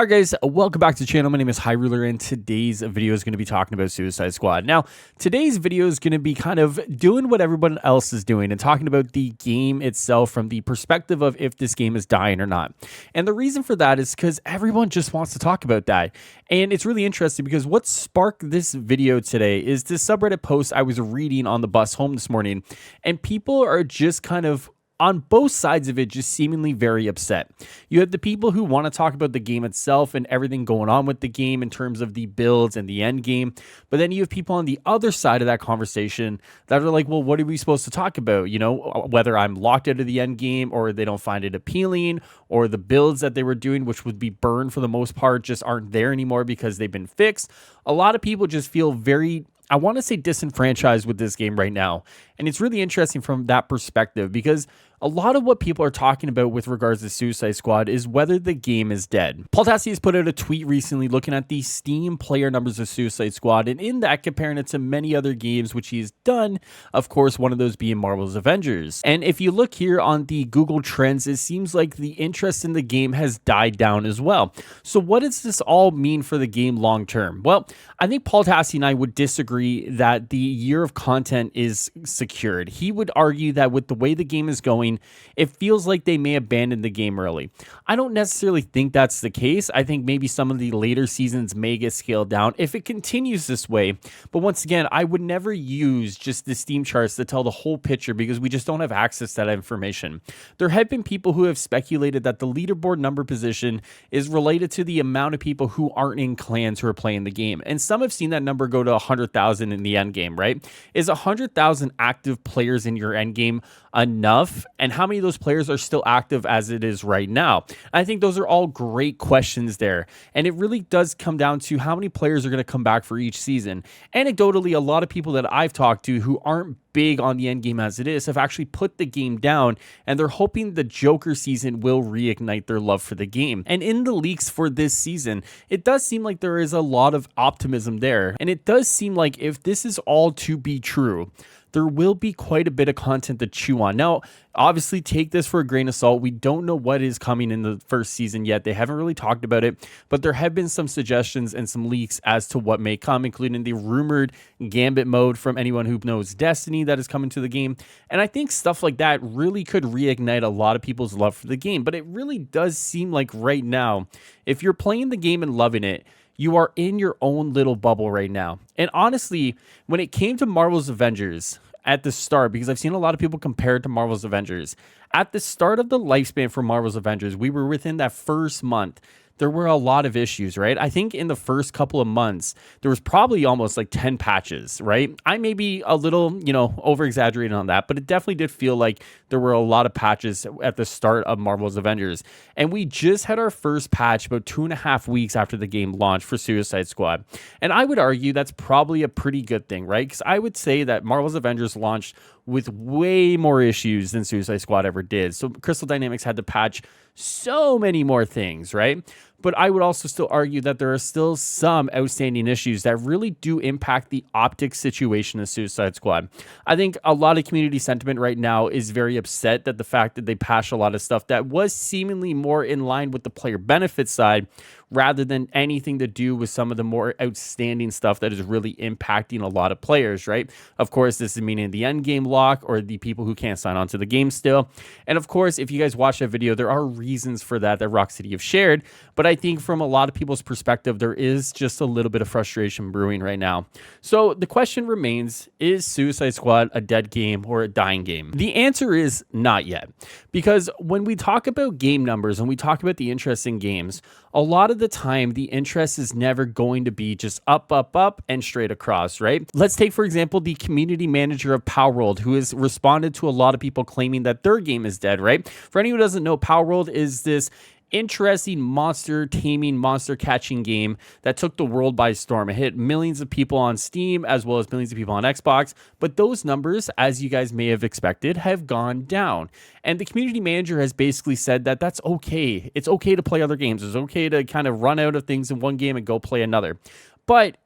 Alright guys, welcome back to the channel. My name is Highruler and today's video is going to be talking about Suicide Squad. Now, today's video is going to be kind of doing what everyone else is doing and talking about the game itself from the perspective of if this game is dying or not. And the reason for that is because everyone just wants to talk about that. And it's really interesting because what sparked this video today is this subreddit post I was reading on the bus home this morning, and people are just kind of on both sides of it, just seemingly very upset. You have the people who want to talk about the game itself and everything going on with the game in terms of the builds and the end game. But then you have people on the other side of that conversation that are like, well, what are we supposed to talk about? You know, whether I'm locked out of the end game or they don't find it appealing, or the builds that they were doing, which would be burned for the most part, just aren't there anymore because they've been fixed. A lot of people just feel very, I want to say, disenfranchised with this game right now. And it's really interesting from that perspective because a lot of what people are talking about with regards to Suicide Squad is whether the game is dead. Paul Tassi has put out a tweet recently looking at the Steam player numbers of Suicide Squad, and in that comparing it to many other games which he's done, of course, one of those being Marvel's Avengers. And if you look here on the Google Trends, it seems like the interest in the game has died down as well. So what does this all mean for the game long term? Well, I think Paul Tassi and I would disagree that the year of content is secured. He would argue that with the way the game is going, it feels like they may abandon the game early. I don't necessarily think that's the case. I think maybe some of the later seasons may get scaled down if it continues this way. But once again, I would never use just the Steam charts to tell the whole picture because we just don't have access to that information. There have been people who have speculated that the leaderboard number position is related to the amount of people who aren't in clans who are playing the game. And some have seen that number go to 100,000 in the end game, right? Is 100,000 active players in your end game enough? And how many of those players are still active as it is right now? I think those are all great questions there. And it really does come down to how many players are going to come back for each season. Anecdotally, a lot of people that I've talked to who aren't big on the end game as it is have actually put the game down, and they're hoping the Joker season will reignite their love for the game. And in the leaks for this season, it does seem like there is a lot of optimism there. And it does seem like if this is all to be true, there will be quite a bit of content to chew on. Now, obviously, take this for a grain of salt. We don't know what is coming in the first season yet. They haven't really talked about it, but there have been some suggestions and some leaks as to what may come, including the rumored Gambit mode from anyone who knows Destiny that is coming to the game. And I think stuff like that really could reignite a lot of people's love for the game. But it really does seem like right now, if you're playing the game and loving it, you are in your own little bubble right now. And honestly, when it came to Marvel's Avengers at the start, because I've seen a lot of people compare it to Marvel's Avengers, at the start of the lifespan for Marvel's Avengers, we were within that first month. There were a lot of issues, right? I think in the first couple of months, there was probably almost like 10 patches, right? I may be a little, over exaggerating on that, but it definitely did feel like there were a lot of patches at the start of Marvel's Avengers. And we just had our first patch about 2.5 weeks after the game launched for Suicide Squad. And I would argue that's probably a pretty good thing, right? Because I would say that Marvel's Avengers launched with way more issues than Suicide Squad ever did. So Crystal Dynamics had to patch so many more things, right? But I would also still argue that there are still some outstanding issues that really do impact the optics situation of Suicide Squad. I think a lot of community sentiment right now is very upset that the fact that they patched a lot of stuff that was seemingly more in line with the player benefit side rather than anything to do with some of the more outstanding stuff that is really impacting a lot of players, right? Of course, this is meaning the end game lock or the people who can't sign on to the game still. And of course, if you guys watch that video, there are reasons for that Rock City have shared. But I think from a lot of people's perspective, there is just a little bit of frustration brewing right now. So the question remains, is Suicide Squad a dead game or a dying game? The answer is not yet. Because when we talk about game numbers and we talk about the interest in games, a lot of the time, the interest is never going to be just up, up, up, and straight across, right? Let's take, for example, the community manager of Power World, who has responded to a lot of people claiming that their game is dead, right? For anyone who doesn't know, Power World is this interesting monster taming, monster catching game that took the world by storm. It hit millions of people on Steam as well as millions of people on Xbox, but those numbers, as you guys may have expected, have gone down. And the community manager has basically said that that's okay. It's okay to play other games. It's okay to kind of run out of things in one game and go play another. But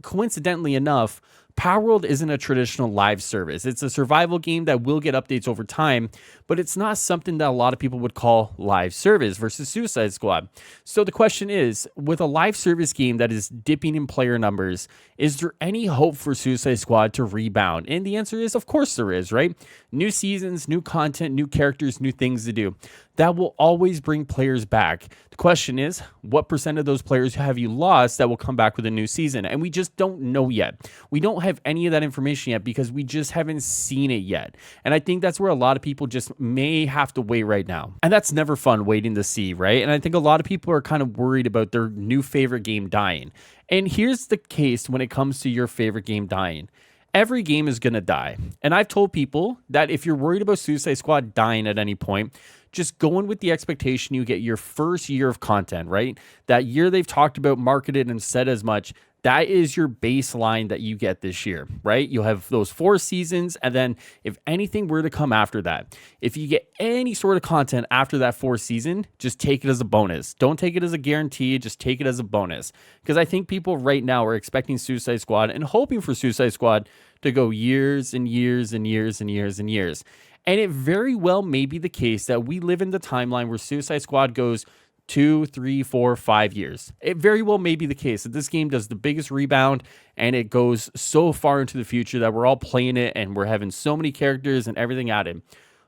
coincidentally enough, Power World isn't a traditional live service. It's a survival game that will get updates over time, but it's not something that a lot of people would call live service versus Suicide Squad. So the question is, with a live service game that is dipping in player numbers, is there any hope for Suicide Squad to rebound? And the answer is, of course there is, right? New seasons, new content, new characters, new things to do. That will always bring players back. The question is, what percent of those players have you lost that will come back with a new season? And we just don't know yet. We don't have any of that information yet because we just haven't seen it yet. And I think that's where a lot of people just may have to wait right now. And that's never fun, waiting to see, right? And I think a lot of people are kind of worried about their new favorite game dying. And here's the case when it comes to your favorite game dying. Every game is going to die. And I've told people that if you're worried about Suicide Squad dying at any point, just go in with the expectation you get your first year of content, right? That year they've talked about, marketed, and said as much. That is your baseline that you get this year, right? You'll have those 4 seasons, and then if anything were to come after that, if you get any sort of content after that 4th season, just take it as a bonus. Don't take it as a guarantee, just take it as a bonus. Because I think people right now are expecting Suicide Squad and hoping for Suicide Squad to go years and years and years and years and years. And it very well may be the case that we live in the timeline where Suicide Squad goes 2, 3, 4, 5 years. It very well may be the case that this game does the biggest rebound and it goes so far into the future that we're all playing it and we're having so many characters and everything added.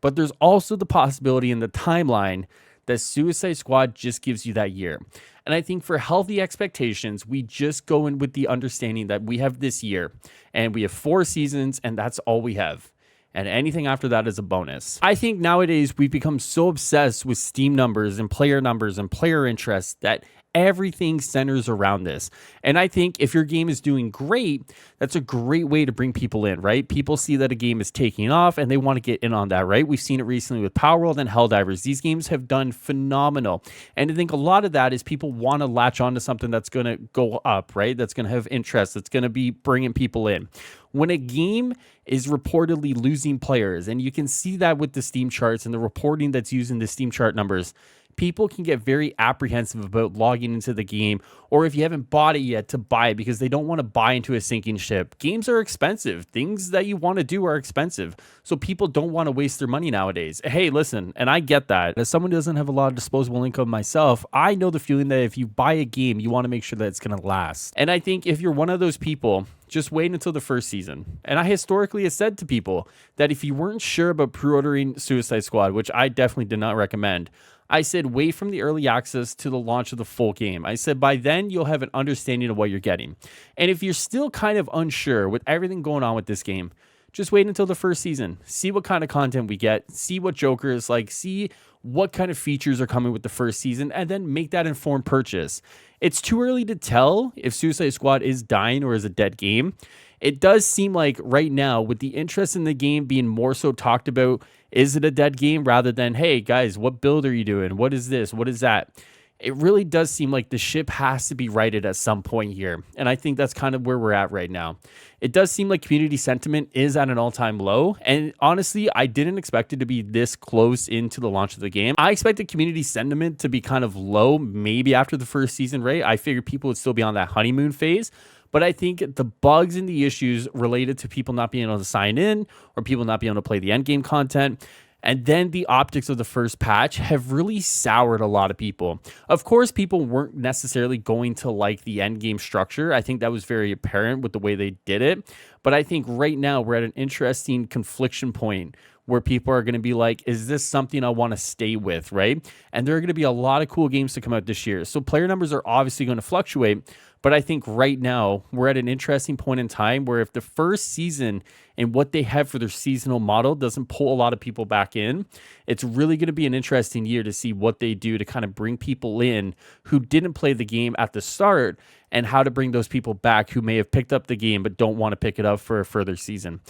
But there's also the possibility in the timeline that Suicide Squad just gives you that year. And I think for healthy expectations, we just go in with the understanding that we have this year and we have 4 seasons and that's all we have. And anything after that is a bonus. I think nowadays we've become so obsessed with Steam numbers and player interest that everything centers around this. And I think if your game is doing great, that's a great way to bring people in, right? People see that a game is taking off and they want to get in on that, right? We've seen it recently with Power World and Helldivers. These games have done phenomenal. And I think a lot of that is people want to latch on to something that's going to go up, right? That's going to have interest. That's going to be bringing people in. When a game is reportedly losing players, and you can see that with the Steam charts and the reporting that's using the Steam chart numbers, people can get very apprehensive about logging into the game, or if you haven't bought it yet, to buy it because they don't want to buy into a sinking ship. Games are expensive. Things that you want to do are expensive. So people don't want to waste their money nowadays. Hey, listen, and I get that. As someone who doesn't have a lot of disposable income myself, I know the feeling that if you buy a game, you want to make sure that it's going to last. And I think if you're one of those people, just wait until the 1st season. And I historically have said to people that if you weren't sure about pre-ordering Suicide Squad, which I definitely did not recommend, I said wait from the early access to the launch of the full game. I said by then you'll have an understanding of what you're getting. And if you're still kind of unsure with everything going on with this game, just wait until the 1st season. See what kind of content we get. See what Joker is like. See what kind of features are coming with the 1st season, and then make that informed purchase. It's too early to tell if Suicide Squad is dying or is a dead game. It does seem like right now, with the interest in the game being more so talked about, is it a dead game rather than, hey guys, what build are you doing? What is this? What is that? It really does seem like the ship has to be righted at some point here. And I think that's kind of where we're at right now. It does seem like community sentiment is at an all-time low. And honestly, I didn't expect it to be this close into the launch of the game. I expected community sentiment to be kind of low, maybe after the 1st season, right? I figured people would still be on that honeymoon phase. But I think the bugs and the issues related to people not being able to sign in or people not being able to play the endgame content, and then the optics of the 1st patch have really soured a lot of people. Of course, people weren't necessarily going to like the endgame structure. I think that was very apparent with the way they did it. But I think right now we're at an interesting confliction point where people are going to be like, is this something I want to stay with, right? And there are going to be a lot of cool games to come out this year. So player numbers are obviously going to fluctuate. But I think right now we're at an interesting point in time where if the 1st season and what they have for their seasonal model doesn't pull a lot of people back in, it's really going to be an interesting year to see what they do to kind of bring people in who didn't play the game at the start and how to bring those people back who may have picked up the game but don't want to pick it up for a further season.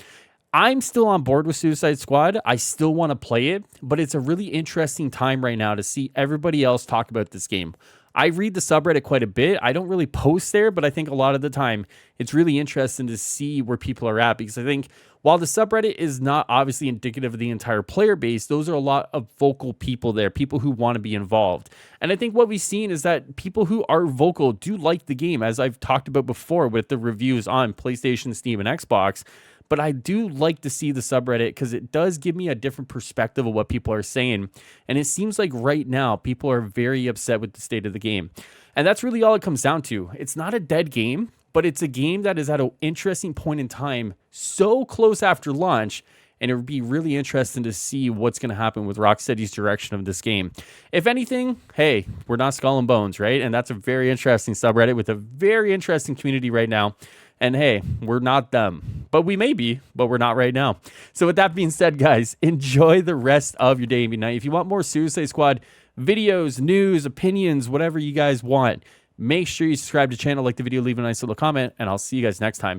I'm still on board with Suicide Squad. I still want to play it, but it's a really interesting time right now to see everybody else talk about this game. I read the subreddit quite a bit. I don't really post there, but I think a lot of the time it's really interesting to see where people are at, because I think while the subreddit is not obviously indicative of the entire player base, those are a lot of vocal people there, people who want to be involved. And I think what we've seen is that people who are vocal do like the game, as I've talked about before with the reviews on PlayStation, Steam, and Xbox. But I do like to see the subreddit because it does give me a different perspective of what people are saying. And it seems like right now people are very upset with the state of the game. And that's really all it comes down to. It's not a dead game, but it's a game that is at an interesting point in time, so close after launch. And it would be really interesting to see what's going to happen with Rocksteady's direction of this game. If anything, hey, we're not Skull and Bones, right? And that's a very interesting subreddit with a very interesting community right now. And hey, we're not them, but we may be, but we're not right now. So with that being said, guys, enjoy the rest of your day and night. If you want more Suicide Squad videos, news, opinions, whatever you guys want, make sure you subscribe to the channel, like the video, leave a nice little comment, and I'll see you guys next time.